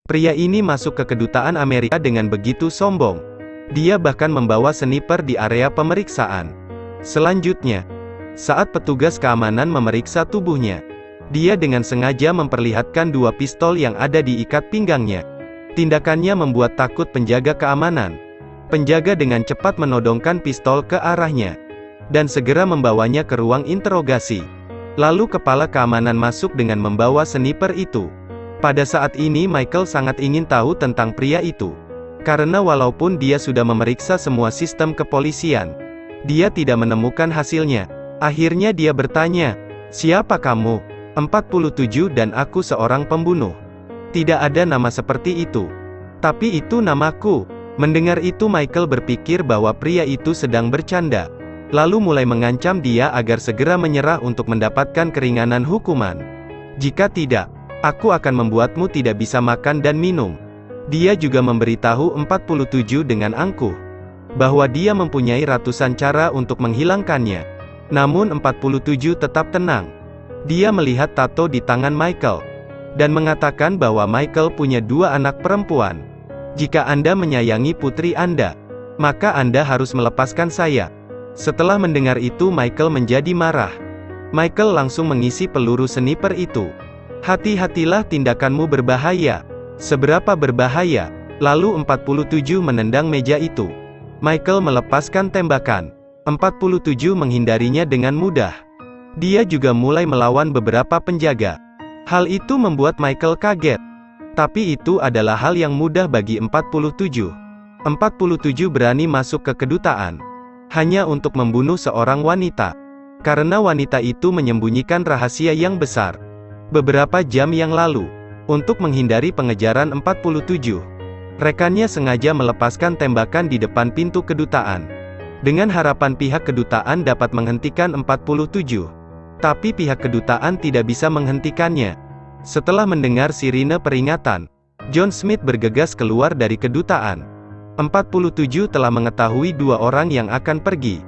Pria ini masuk ke kedutaan Amerika dengan begitu sombong. Dia bahkan membawa sniper di area pemeriksaan. Selanjutnya, saat petugas keamanan memeriksa tubuhnya, dia dengan sengaja memperlihatkan dua pistol yang ada di ikat pinggangnya. Tindakannya membuat takut penjaga keamanan. Penjaga dengan cepat menodongkan pistol ke arahnya, dan segera membawanya ke ruang interogasi. Lalu kepala keamanan masuk dengan membawa sniper itu. Pada saat ini Michael sangat ingin tahu tentang pria itu. Karena walaupun dia sudah memeriksa semua sistem kepolisian, dia tidak menemukan hasilnya. Akhirnya dia bertanya, "Siapa kamu?" 47 dan aku seorang pembunuh. Tidak ada nama seperti itu. Tapi itu namaku. Mendengar itu Michael berpikir bahwa pria itu sedang bercanda. Lalu mulai mengancam dia agar segera menyerah untuk mendapatkan keringanan hukuman. Jika tidak, aku akan membuatmu tidak bisa makan dan minum. Dia juga memberitahu 47 dengan angkuh, bahwa dia mempunyai ratusan cara untuk menghilangkannya. Namun 47 tetap tenang. Dia melihat tato di tangan Michael, dan mengatakan bahwa Michael punya dua anak perempuan. Jika Anda menyayangi putri Anda, maka Anda harus melepaskan saya. Setelah mendengar itu Michael menjadi marah. Michael langsung mengisi peluru sniper itu. "Hati-hatilah, tindakanmu berbahaya." "Seberapa berbahaya?" Lalu 47 menendang meja itu. Michael melepaskan tembakan. 47 menghindarinya dengan mudah. Dia juga mulai melawan beberapa penjaga. Hal itu membuat Michael kaget. Tapi itu adalah hal yang mudah bagi 47. 47 berani masuk ke kedutaan hanya untuk membunuh seorang wanita. Karena wanita itu menyembunyikan rahasia yang besar. Beberapa jam yang lalu, untuk menghindari pengejaran 47, rekannya sengaja melepaskan tembakan di depan pintu kedutaan, dengan harapan pihak kedutaan dapat menghentikan 47. Tapi pihak kedutaan tidak bisa menghentikannya. Setelah mendengar sirine peringatan, John Smith bergegas keluar dari kedutaan. 47 telah mengetahui dua orang yang akan pergi.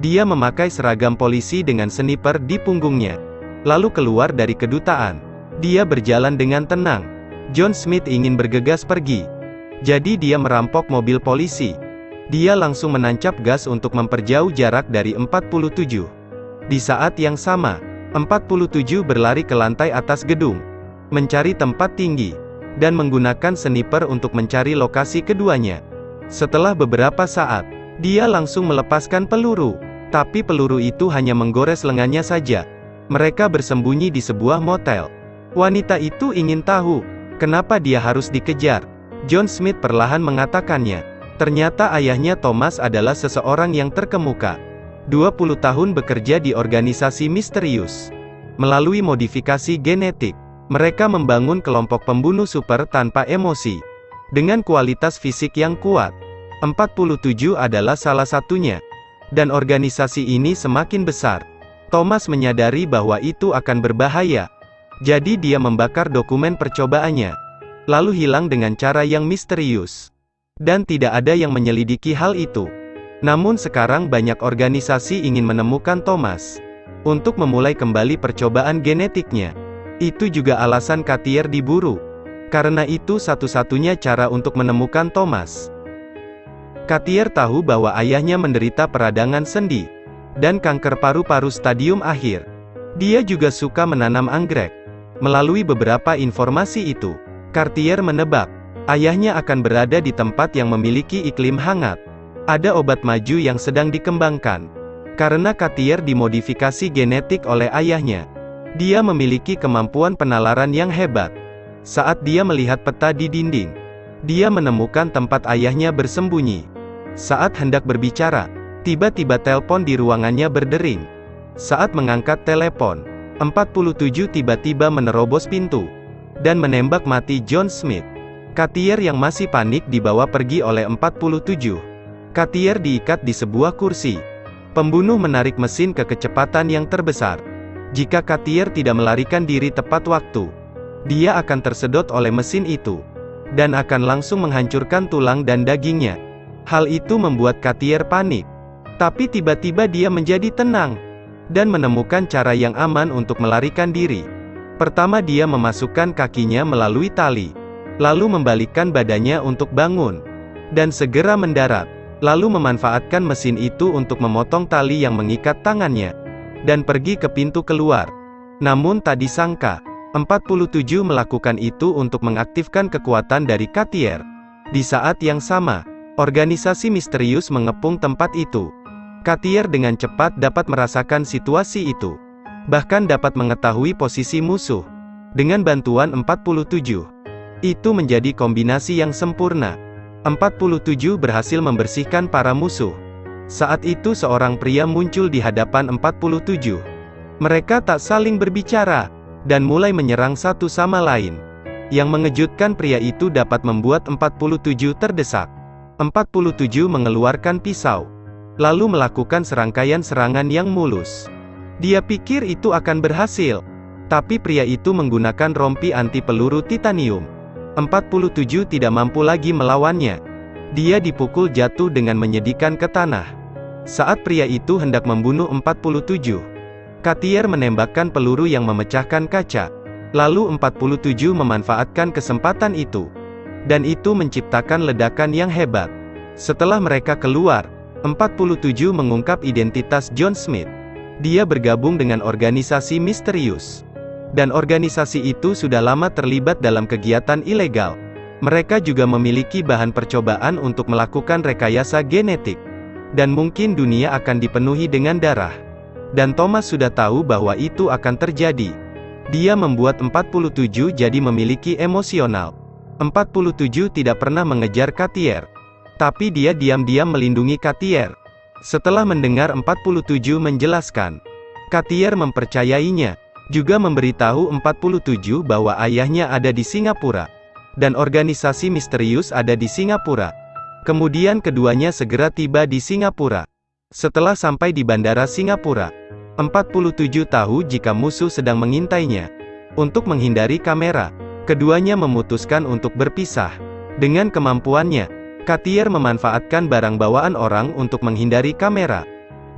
Dia memakai seragam polisi dengan sniper di punggungnya, lalu keluar dari kedutaan. Dia berjalan dengan tenang. John Smith ingin bergegas pergi. Jadi dia merampok mobil polisi. Dia langsung menancap gas untuk memperjauh jarak dari 47. Di saat yang sama, 47 berlari ke lantai atas gedung, mencari tempat tinggi, dan menggunakan sniper untuk mencari lokasi keduanya. Setelah beberapa saat, dia langsung melepaskan peluru. Tapi peluru itu hanya menggores lengannya saja. Mereka bersembunyi di sebuah motel. Wanita itu ingin tahu, kenapa dia harus dikejar. John Smith perlahan mengatakannya. Ternyata ayahnya Thomas adalah seseorang yang terkemuka. 20 tahun bekerja di organisasi misterius. Melalui modifikasi genetik, mereka membangun kelompok pembunuh super tanpa emosi, dengan kualitas fisik yang kuat. 47 adalah salah satunya. Dan organisasi ini semakin besar. Thomas menyadari bahwa itu akan berbahaya. Jadi dia membakar dokumen percobaannya, lalu hilang dengan cara yang misterius. Dan tidak ada yang menyelidiki hal itu. Namun sekarang banyak organisasi ingin menemukan Thomas, untuk memulai kembali percobaan genetiknya. Itu juga alasan Cartier diburu. Karena itu satu-satunya cara untuk menemukan Thomas. Cartier tahu bahwa ayahnya menderita peradangan sendi, dan kanker paru-paru stadium akhir. Dia juga suka menanam anggrek. Melalui beberapa informasi itu, Cartier menebak, ayahnya akan berada di tempat yang memiliki iklim hangat. Ada obat maju yang sedang dikembangkan. Karena Cartier dimodifikasi genetik oleh ayahnya, dia memiliki kemampuan penalaran yang hebat. Saat dia melihat peta di dinding, dia menemukan tempat ayahnya bersembunyi. Saat hendak berbicara, tiba-tiba telepon di ruangannya berdering. Saat mengangkat telepon, 47 tiba-tiba menerobos pintu, dan menembak mati John Smith. Cartier yang masih panik dibawa pergi oleh 47. Cartier diikat di sebuah kursi. Pembunuh menarik mesin ke kecepatan yang terbesar. Jika Cartier tidak melarikan diri tepat waktu, dia akan tersedot oleh mesin itu, dan akan langsung menghancurkan tulang dan dagingnya. Hal itu membuat Cartier panik. Tapi tiba-tiba dia menjadi tenang, dan menemukan cara yang aman untuk melarikan diri. Pertama dia memasukkan kakinya melalui tali, lalu membalikkan badannya untuk bangun, dan segera mendarat, lalu memanfaatkan mesin itu untuk memotong tali yang mengikat tangannya, dan pergi ke pintu keluar. Namun tak disangka, 47 melakukan itu untuk mengaktifkan kekuatan dari Cartier. Di saat yang sama, organisasi misterius mengepung tempat itu. Cartier dengan cepat dapat merasakan situasi itu, bahkan dapat mengetahui posisi musuh. Dengan bantuan 47, itu menjadi kombinasi yang sempurna. 47 berhasil membersihkan para musuh. Saat itu seorang pria muncul di hadapan 47. Mereka tak saling berbicara, dan mulai menyerang satu sama lain. Yang mengejutkan, pria itu dapat membuat 47 terdesak. 47 mengeluarkan pisau, lalu melakukan serangkaian serangan yang mulus. Dia pikir itu akan berhasil, tapi pria itu menggunakan rompi anti peluru titanium. 47 tidak mampu lagi melawannya. Dia dipukul jatuh dengan menyedihkan ke tanah. Saat pria itu hendak membunuh 47, Cartier menembakkan peluru yang memecahkan kaca. Lalu 47 memanfaatkan kesempatan itu, dan itu menciptakan ledakan yang hebat. Setelah mereka keluar, 47 mengungkap identitas John Smith. Dia bergabung dengan organisasi misterius, dan organisasi itu sudah lama terlibat dalam kegiatan ilegal. Mereka juga memiliki bahan percobaan untuk melakukan rekayasa genetik, dan mungkin dunia akan dipenuhi dengan darah. Dan Thomas sudah tahu bahwa itu akan terjadi. Dia membuat 47 jadi memiliki emosional. 47 tidak pernah mengejar Cartier, tapi dia diam-diam melindungi Cartier. Setelah mendengar 47 menjelaskan, Cartier mempercayainya, juga memberitahu 47 bahwa ayahnya ada di Singapura, dan organisasi misterius ada di Singapura. Kemudian keduanya segera tiba di Singapura. Setelah sampai di bandara Singapura, 47 tahu jika musuh sedang mengintainya. Untuk menghindari kamera, keduanya memutuskan untuk berpisah. Dengan kemampuannya, Cartier memanfaatkan barang bawaan orang untuk menghindari kamera,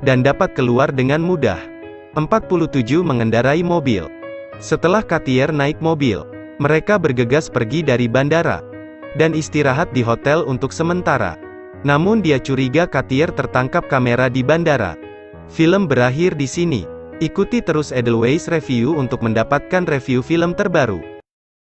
dan dapat keluar dengan mudah. 47 mengendarai mobil. Setelah Cartier naik mobil, mereka bergegas pergi dari bandara, dan istirahat di hotel untuk sementara. Namun dia curiga Cartier tertangkap kamera di bandara. Film berakhir di sini. Ikuti terus Edelweiss Review untuk mendapatkan review film terbaru.